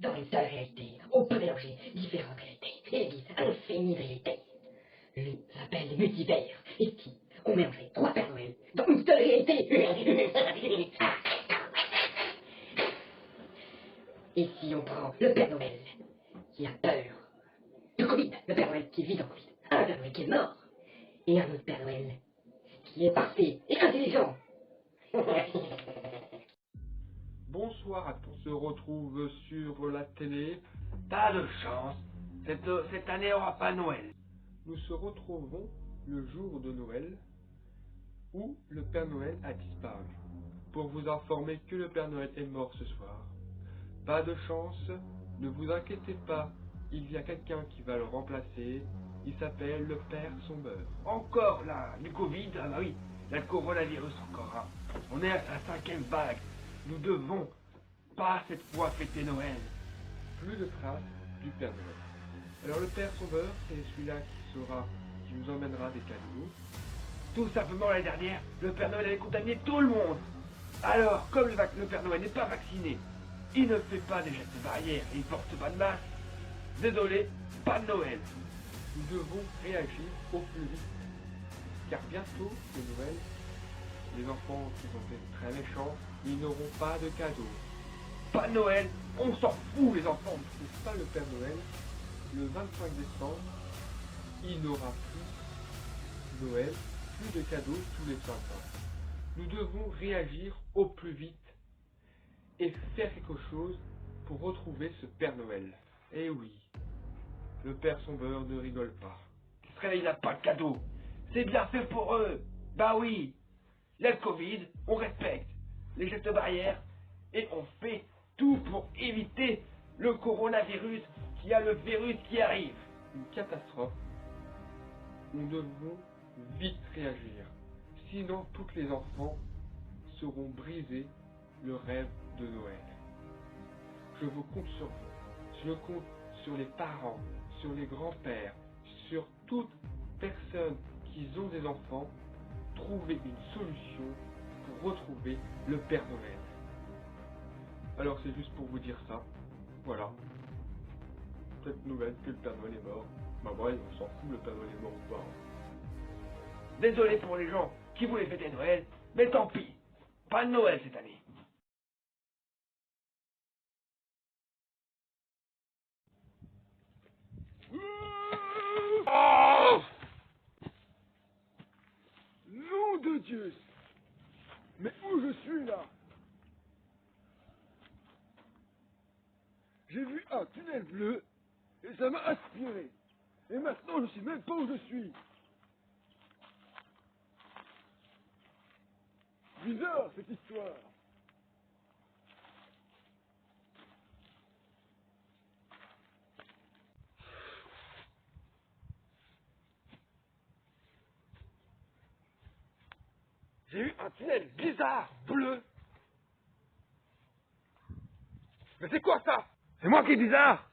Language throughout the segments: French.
Dans une seule réalité, on peut mélanger différentes réalités et existe infinies de réalités. L'une s'appelle les multivers, et qui ont mélangé trois Pères Noël dans une seule réalité. Et si on prend le Père Noël qui a peur du Covid, le Père Noël qui vit dans le Covid, un Père Noël qui est mort, et un autre Père Noël qui est parfait et intelligent. Bonsoir à tous, on se retrouve sur la télé. Pas de chance. Cette année, il n'y aura pas Noël. Nous se retrouvons le jour de Noël où le Père Noël a disparu. Pour vous informer que le Père Noël est mort ce soir. Pas de chance, ne vous inquiétez pas, il y a quelqu'un qui va le remplacer. Il s'appelle le Père Sombeur. Encore là, du Covid, ah bah oui, le coronavirus encore. Hein. On est à sa 5e vague. Nous devons pas cette fois fêter Noël. Plus de traces du Père Noël. Alors le Père Sauveur, c'est celui-là qui nous emmènera des cadeaux. Tout simplement l'année dernière, le Père Noël avait contaminé tout le monde. Alors, comme le Père Noël n'est pas vacciné, il ne fait pas des gestes barrières, il ne porte pas de masque. Désolé, pas de Noël. Nous devons réagir au plus vite. Car bientôt, c'est Noël. Les enfants qui ont été très méchants, ils n'auront pas de cadeaux. Pas de Noël, on s'en fout les enfants. C'est pas le Père Noël. Le 25 décembre, il n'aura plus Noël, plus de cadeaux tous les 5 ans. Nous devons réagir au plus vite et faire quelque chose pour retrouver ce Père Noël. Eh oui, le Père Sombeur ne rigole pas. Qui se réveille, il n'a pas de cadeau. C'est bien fait pour eux. Bah oui. Il y a le Covid, on respecte les gestes barrières et on fait tout pour éviter le coronavirus qui a le virus qui arrive. Une catastrophe. Nous devons vite réagir. Sinon, tous les enfants seront brisés le rêve de Noël. Je vous compte sur vous. Je compte sur les parents, sur les grands-pères, sur toute personne qui ont des enfants. Trouver une solution pour retrouver le Père Noël. Alors c'est juste pour vous dire ça. Voilà. Cette nouvelle que le Père Noël est mort. Bah ouais, on s'en fout, le Père Noël est mort ou pas. Désolé pour les gens qui voulaient fêter Noël, mais tant pis. Pas de Noël cette année. Oh, nom de Dieu! Mais où je suis là? J'ai vu un tunnel bleu et ça m'a aspiré. Et maintenant je sais même pas où je suis. Bizarre cette histoire. J'ai eu un tunnel bizarre, bleu. Mais c'est quoi ça? C'est moi qui est bizarre.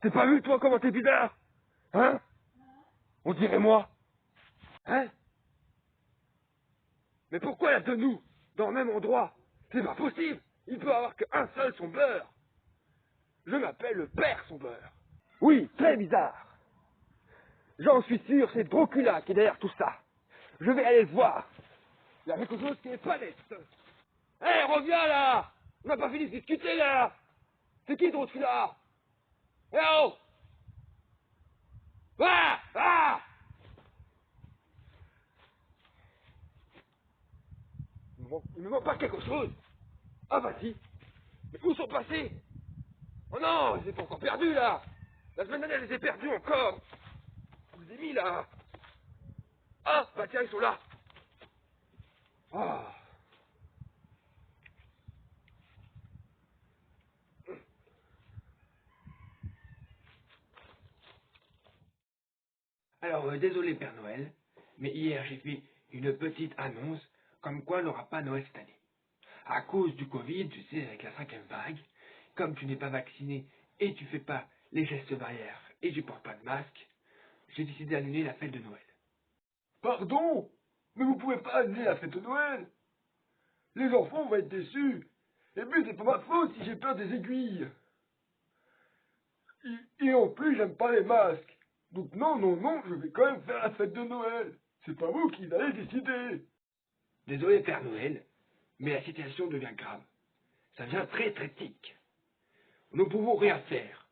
T'as pas vu toi comment t'es bizarre? Hein? On dirait moi. Hein? Mais pourquoi il y a deux nous dans le même endroit? C'est pas possible. Il peut y avoir qu'un seul son beurre. Je m'appelle le Père son beurre. Oui, très bizarre. J'en suis sûr, c'est Dracula qui est derrière tout ça. Je vais aller le voir. Il y a quelque chose qui est pas net. Hé, reviens là! On n'a pas fini de discuter là! C'est qui Dracula? Eh oh! Ah! Ah! Il me manque pas quelque chose? Ah bah si! Mais où sont passés? Oh non, je les ai pas encore perdus là! La semaine dernière, je les ai perdus encore! Je les ai mis là! Ah! Bah tiens, ils sont là! Ah! Alors, désolé Père Noël, mais hier j'ai fait une petite annonce comme quoi on n'aura pas Noël cette année. À cause du Covid, tu sais, avec la 5e vague, comme tu n'es pas vacciné et tu fais pas les gestes barrières et tu portes pas de masque, j'ai décidé d'annuler la fête de Noël. Pardon? Mais vous pouvez pas annuler la fête de Noël. Les enfants vont être déçus. Et puis c'est pas ma faute si j'ai peur des aiguilles. Et en plus, j'aime pas les masques. Donc non, non, non, je vais quand même faire la fête de Noël. C'est pas vous qui allez décider. Désolé, Père Noël, mais la situation devient grave. Ça devient très critique. Nous pouvons rien faire.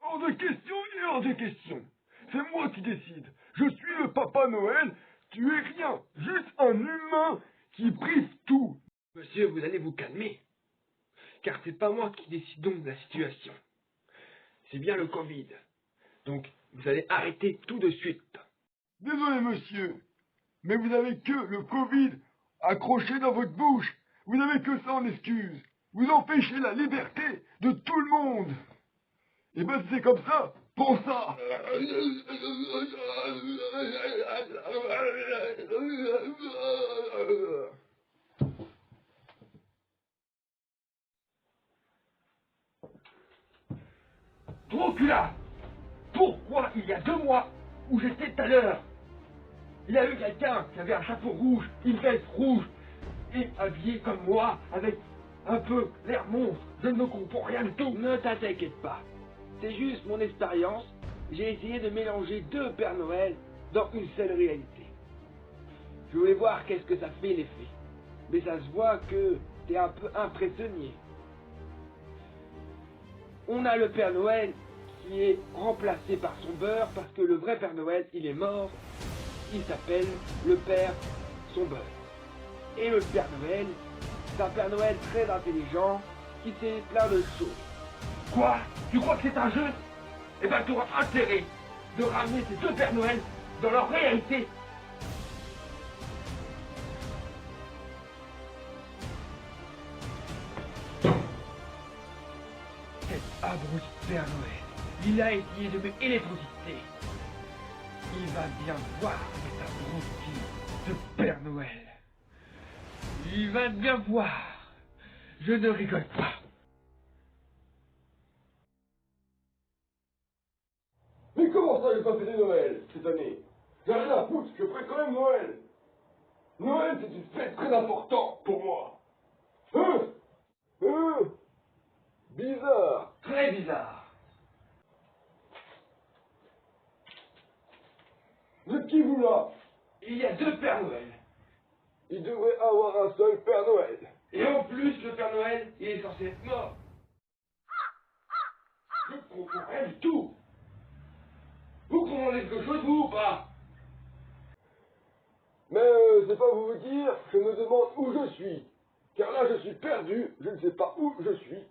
Hors de question et hors de question. C'est moi qui décide. Je suis le Papa Noël. Tu es rien. Juste un humain qui brise tout. Monsieur, vous allez vous calmer. Car c'est pas moi qui décidons de la situation. C'est bien le Covid. Donc, vous allez arrêter tout de suite. Désolé, monsieur. Mais vous avez que le Covid accroché dans votre bouche. Vous n'avez que ça en excuse. Vous empêchez la liberté de tout le monde. Et ben c'est comme ça. Prends ça. Dracula! Pourquoi il y a 2 mois où j'étais tout à l'heure, il y a eu quelqu'un qui avait un chapeau rouge, une veste rouge, et habillé comme moi, avec un peu l'air monstre. Je ne comprends rien du tout. Ne t'inquiète pas. C'est juste mon expérience. J'ai essayé de mélanger 2 Pères Noël dans une seule réalité. Je voulais voir qu'est-ce que ça fait l'effet. Mais ça se voit que t'es un peu impressionné. On a le Père Noël qui est remplacé par son beurre parce que le vrai Père Noël, il est mort. Il s'appelle le Père son beurre. Et le Père Noël, c'est un Père Noël très intelligent qui sait plein de choses. Quoi? Tu crois que c'est un jeu? Eh ben, tu auras intérêt de ramener ces 2 Pères Noël dans leur réalité. Cet abruti Père Noël, il a essayé de m'électrocuter. Il va bien voir cet abruti de Père Noël. Il va bien voir. Je ne rigole pas. Mais comment ça, j'ai pas fêté Noël cette année? J'ai rien à foutre, je ferai quand même Noël. Noël, c'est une fête très importante pour moi. Bizarre. Très bizarre. Vous êtes qui, vous, là? Il y a 2 Pères Noël. Il devrait avoir un seul Père Noël. Et en plus, le Père Noël, il est censé être mort. Je ne comprends rien du tout. Vous comprenez quelque chose, vous, ou pas? Mais c'est pas vous dire, je me demande où je suis. Car là, je suis perdu, je ne sais pas où je suis.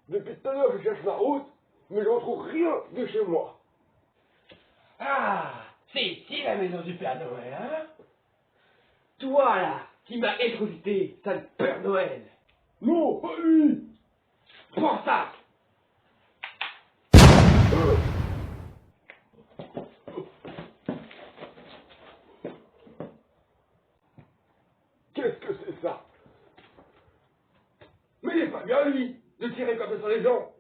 Depuis tout à l'heure, je cherche ma route, mais je ne retrouve rien de chez moi. Ah, c'est ici la maison du Père Noël, hein? Toi, là, qui m'as électrocuté, sale Père Noël. Non, pas lui. Prends ça! Qu'est-ce que c'est ça? Mais il est pas bien, lui, de tirer comme ça sur les gens.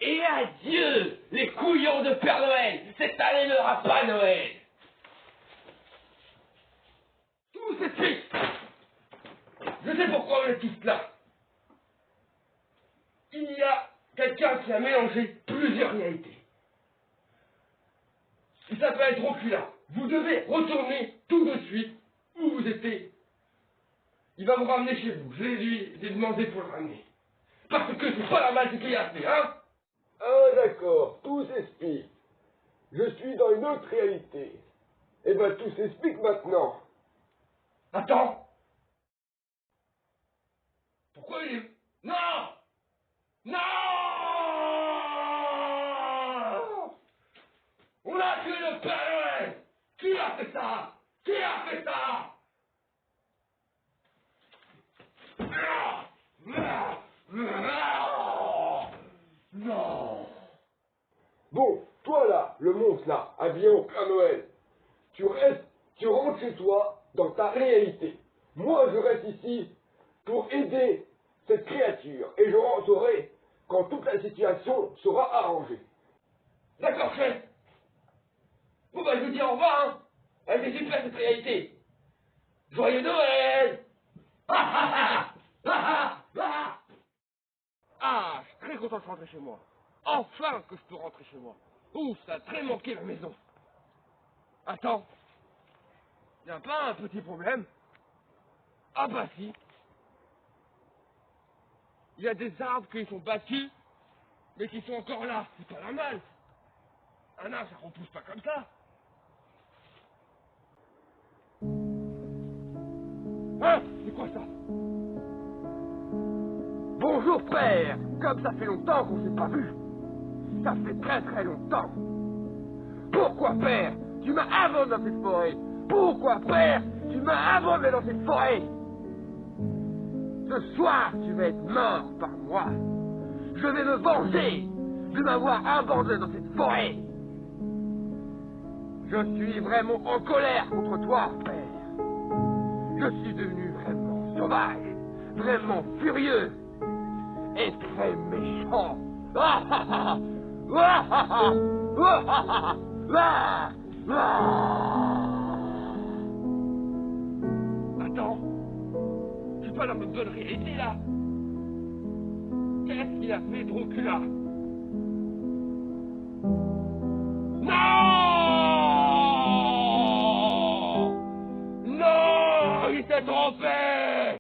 Et adieu, les couillons de Père Noël! Cette année n'aura pas Noël! Tout s'explique. Je sais pourquoi on est tous là. Il y a quelqu'un qui a mélangé plusieurs réalités. Il s'appelle Dracula. Vous devez retourner tout de suite où vous étiez. Il va vous ramener chez vous. Je lui ai demandé pour le ramener. Parce que c'est pas la magie qu'il a fait, hein? Ah d'accord, tout s'explique. Je suis dans une autre réalité. Eh ben tout s'explique maintenant. Attends. Pourquoi il est... Non! Non! On a tué le Père Noël! Qui a fait ça? Qui a fait ça? Non! Bon, toi là, le monstre là, habillé au Père Noël, tu restes, tu rentres chez toi dans ta réalité. Moi, je reste ici pour aider cette créature et je rentrerai quand toute la situation sera arrangée. D'accord, chef. Bon bah je vous dis au revoir, hein. Elle est super cette réalité. Joyeux Noël! Ah ah ah! content de rentrer chez moi. Enfin que je peux rentrer chez moi. Ouf, ça a très manqué la maison. Attends. Y a pas un petit problème? Ah bah si. Il y a des arbres qui sont battus, mais qui sont encore là. C'est pas normal. Un arbre, ça repousse pas comme ça. Hein? C'est quoi ça? Bonjour père. Comme ça fait longtemps qu'on s'est pas vu. Ça fait très très longtemps. Pourquoi père? Tu m'as abandonné dans cette forêt. Pourquoi père? Tu m'as abandonné dans cette forêt. Ce soir, tu vas être mort par moi. Je vais me venger de m'avoir abandonné dans cette forêt. Je suis vraiment en colère contre toi, père. Je suis devenu vraiment sauvage, vraiment furieux et très méchant. Ah, ah, ah, ah, ah, ah, ah, ah, ah. Attends, je suis pas dans ma bonne réalité là. Qu'est-ce qu'il a fait Dracula?